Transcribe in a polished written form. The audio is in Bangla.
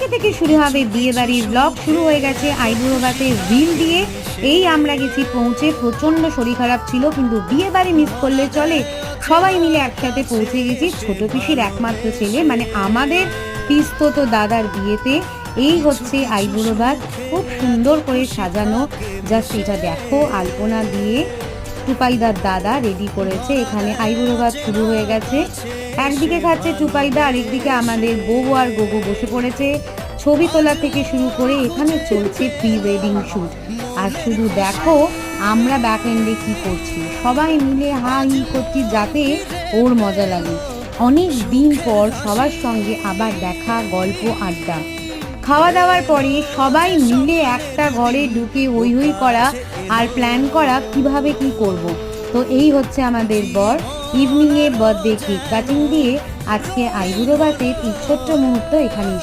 আজকে থেকে শুরু হবে বিয়ে বাড়ির ব্লগ। শুরু হয়ে গেছে আইবুড়ো ভাতের রিল দিয়ে। এই আমরা গেছি পৌঁছে, প্রচণ্ড শরীর খারাপ ছিল, কিন্তু বিয়ে বাড়ি মিস করলে চলে, সবাই মিলে একসাথে পৌঁছে গেছি ছোট পিসির একমাত্র ছেলে মানে আমাদের পিস্তত দাদার বিয়েতে। এই হচ্ছে আইবুড়ো ভাত, খুব সুন্দর করে সাজানো। জাস্ট এটা দেখো, আলপনা দিয়ে টুপাইদার দাদা রেডি করেছে। এখানে আইবুড়ো ভাত শুরু হয়ে গেছে। একদিকে খাচ্ছে টুপাইদা, আরেকদিকে আমাদের বউ আর গোগো বসে পড়েছে। ছবি তোলা থেকে শুরু করে এখানে চলছে প্রি ওয়েডিং শ্যুট। আর শুধু দেখো আমরা ব্যাক এন্ডে কি করছি, সবাই মিলে হা হি করছি যাতে ওর মজা লাগে। অনেক দিন পর সবার সঙ্গে আবার দেখা, গল্প, আড্ডা। খাওয়া দাওয়ার পরে সবাই মিলে একটা ঘরে ঢুকে হই হই করা আর প্ল্যান করা কিভাবে কি করব। তো এই হচ্ছে আমাদের বর। ইভিনিংয়ে বার্থডে কেক কাটিং দিয়ে আজকে আইবুড়ো ভাতের এই ছোট্ট মুহূর্ত এখানেই